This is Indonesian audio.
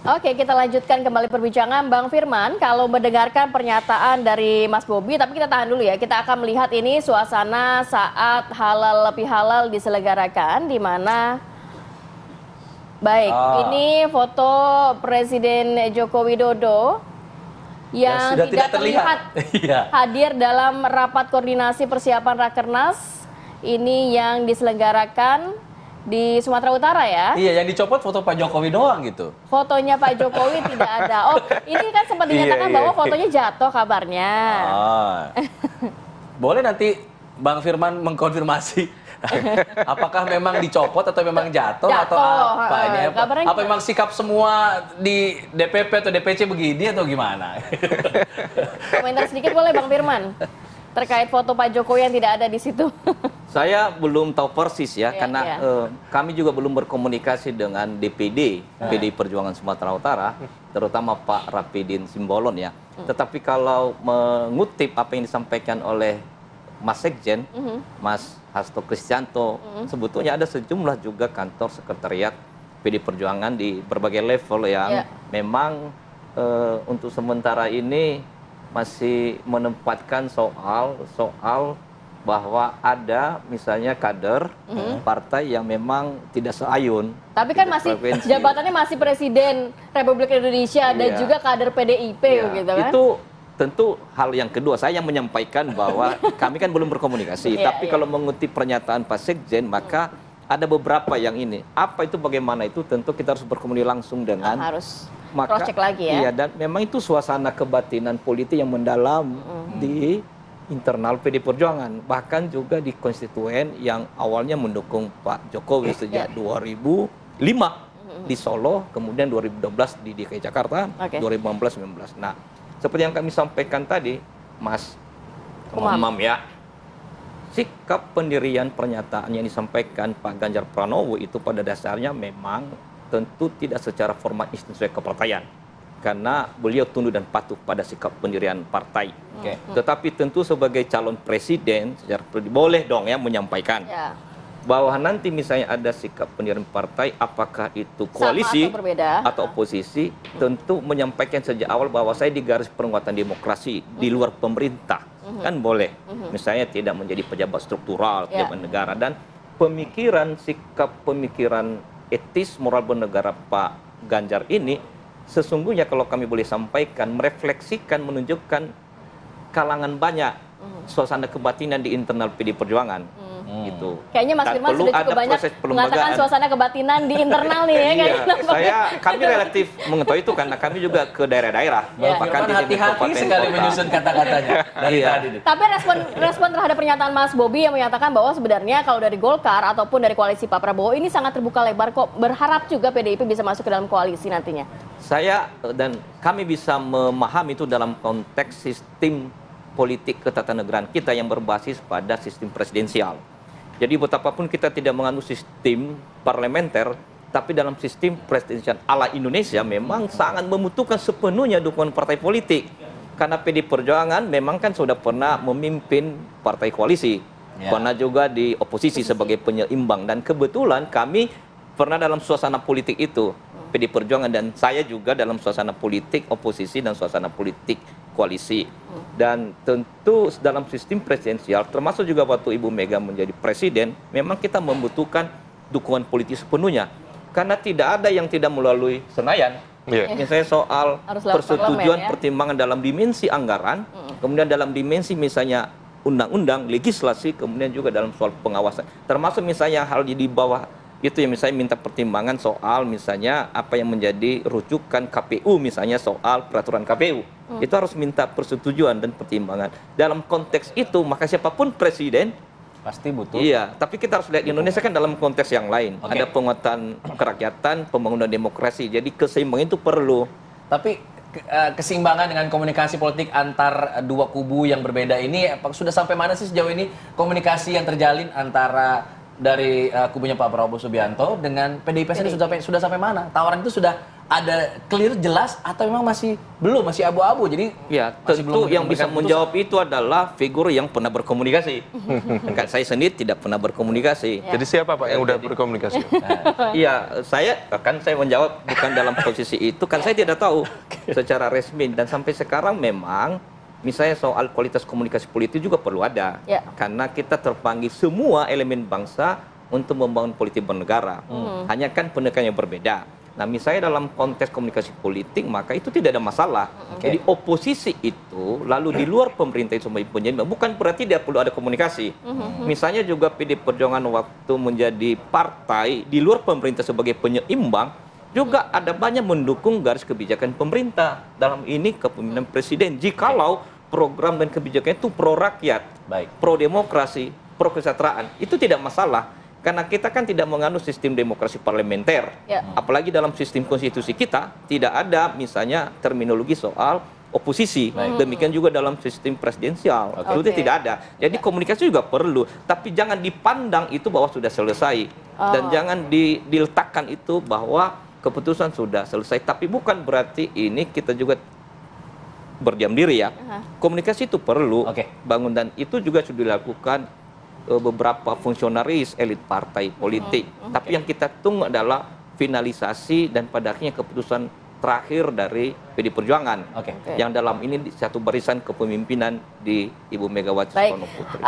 Oke, kita lanjutkan kembali perbincangan. Bang Firman, kalau mendengarkan pernyataan dari Mas Bobi, tapi kita tahan dulu ya. Kita akan melihat ini suasana saat halal lebih halal diselenggarakan, di mana baik, ini foto Presiden Joko Widodo yang tidak terlihat hadir dalam rapat koordinasi persiapan Rakernas ini yang diselenggarakan di Sumatera Utara ya. Iya, yang dicopot foto Pak Jokowi doang gitu. Fotonya Pak Jokowi tidak ada. Oh, ini kan sempat dinyatakan bahwa fotonya jatuh kabarnya. Boleh nanti Bang Firman mengkonfirmasi apakah memang dicopot atau memang jatuh atau apa ini? Apa memang sikap semua di DPP atau DPC begini atau gimana? Komentar sedikit boleh Bang Firman terkait foto Pak Jokowi yang tidak ada di situ. Saya belum tahu persis ya, karena kami juga belum berkomunikasi dengan DPD, PDI Perjuangan Sumatera Utara, terutama Pak Rapidin Simbolon ya. Tetapi kalau mengutip apa yang disampaikan oleh Mas Sekjen, Mas Hasto Kristianto, sebetulnya ada sejumlah juga kantor sekretariat PDI Perjuangan di berbagai level yang memang untuk sementara ini masih menempatkan soal bahwa ada misalnya kader partai yang memang tidak seayun. Tapi kan masih jabatannya masih Presiden Republik Indonesia dan juga kader PDIP gitu kan. Itu tentu hal yang kedua, saya yang menyampaikan bahwa kami kan belum berkomunikasi. Tapi kalau mengutip pernyataan Pak Sekjen, maka ada beberapa yang ini. Apa itu, bagaimana itu, tentu kita harus berkomunikasi langsung dengan harus cross-check lagi ya. Iya, dan memang itu suasana kebatinan politik yang mendalam di internal PD Perjuangan, bahkan juga di konstituen yang awalnya mendukung Pak Jokowi sejak 2005 di Solo, kemudian 2012 di DKI Jakarta, 2015-2019. Nah, seperti yang kami sampaikan tadi, Mas Umam ya, sikap pendirian pernyataan yang disampaikan Pak Ganjar Pranowo itu pada dasarnya memang tentu tidak secara formal institusi kepartaian, karena beliau tunduk dan patuh pada sikap pendirian partai. Tetapi tentu sebagai calon presiden secara boleh dong ya menyampaikan bahwa nanti misalnya ada sikap pendirian partai, apakah itu koalisi atau oposisi, tentu menyampaikan sejak awal bahwa saya di garis penguatan demokrasi di luar pemerintah, kan boleh. Misalnya tidak menjadi pejabat struktural, pejabat negara, dan pemikiran, sikap pemikiran etis moral bernegara Pak Ganjar ini sesungguhnya kalau kami boleh sampaikan merefleksikan, menunjukkan kalangan banyak suasana kebatinan di internal PD Perjuangan. Gitu. Kayaknya Mas Firman sudah cukup banyak mengatakan suasana kebatinan di internal nih ya. Kami relatif mengetahui itu karena kami juga ke daerah-daerah. Bahkan hati-hati sekali menyusun kata-katanya. Tapi respon terhadap pernyataan Mas Bobi yang menyatakan bahwa sebenarnya kalau dari Golkar ataupun dari koalisi Pak Prabowo ini sangat terbuka lebar kok, berharap juga PDIP bisa masuk ke dalam koalisi nantinya. Saya dan kami bisa memahami itu dalam konteks sistem politik ketatanegaraan kita yang berbasis pada sistem presidensial. Jadi betapapun kita tidak menganut sistem parlementer, tapi dalam sistem presidensial ala Indonesia memang sangat membutuhkan sepenuhnya dukungan partai politik. Karena PD Perjuangan memang kan sudah pernah memimpin partai koalisi, pernah juga di oposisi sebagai penyeimbang, dan kebetulan kami pernah dalam suasana politik itu, PD Perjuangan dan saya juga dalam suasana politik oposisi dan suasana politik koalisi. Dan tentu dalam sistem presidensial, termasuk juga waktu Ibu Mega menjadi presiden, memang kita membutuhkan dukungan politik sepenuhnya. Karena tidak ada yang tidak melalui Senayan. Misalnya soal persetujuan pertimbangan dalam dimensi anggaran, kemudian dalam dimensi misalnya undang-undang, legislasi, kemudian juga dalam soal pengawasan. Termasuk misalnya hal di bawah itu yang misalnya minta pertimbangan soal misalnya apa yang menjadi rujukan KPU, misalnya soal peraturan KPU. Itu harus minta persetujuan dan pertimbangan. Dalam konteks itu, maka siapapun presiden pasti butuh. Iya, tapi kita harus lihat Indonesia kan dalam konteks yang lain. Ada penguatan kerakyatan, pembangunan demokrasi. Jadi keseimbangan itu perlu. Tapi keseimbangan dengan komunikasi politik antar dua kubu yang berbeda ini sudah sampai mana sih sejauh ini komunikasi yang terjalin antara dari kubunya Pak Prabowo Subianto dengan PDIP sendiri sudah sampai mana? Tawaran itu sudah ada clear jelas atau memang masih belum, masih abu-abu? Jadi ya tentu yang bisa menjawab itu adalah figur yang pernah berkomunikasi. Kan saya sendiri tidak pernah berkomunikasi. Jadi siapa Pak yang udah berkomunikasi? Iya, saya menjawab bukan dalam posisi itu, kan saya tidak tahu secara resmi, dan sampai sekarang memang misalnya soal kualitas komunikasi politik juga perlu ada. Karena kita terpanggil semua elemen bangsa untuk membangun politik bernegara. Hanya kan pendekatannya berbeda. Nah, misalnya dalam konteks komunikasi politik, maka itu tidak ada masalah. Jadi oposisi itu, lalu di luar pemerintah itu sebagai penyeimbang, bukan berarti tidak perlu ada komunikasi. Misalnya juga PD Perjuangan waktu menjadi partai di luar pemerintah sebagai penyeimbang, juga ada banyak mendukung garis kebijakan pemerintah. Dalam ini kepemimpinan presiden, jikalau program dan kebijakan itu pro rakyat, pro demokrasi, pro kesejahteraan, itu tidak masalah. Karena kita kan tidak menganut sistem demokrasi parlementer. Apalagi dalam sistem konstitusi kita, tidak ada misalnya terminologi soal oposisi. Demikian juga dalam sistem presidensial. Itu tidak ada. Jadi komunikasi juga perlu. Tapi jangan dipandang itu bahwa sudah selesai. Dan jangan diletakkan itu bahwa keputusan sudah selesai. Tapi bukan berarti ini kita juga berdiam diri ya. Komunikasi itu perlu bangun, dan itu juga sudah dilakukan beberapa fungsionaris elit partai politik. Tapi yang kita tunggu adalah finalisasi dan pada akhirnya keputusan terakhir dari PD Perjuangan. Yang dalam ini satu barisan kepemimpinan di Ibu Megawati Soekarno Putri.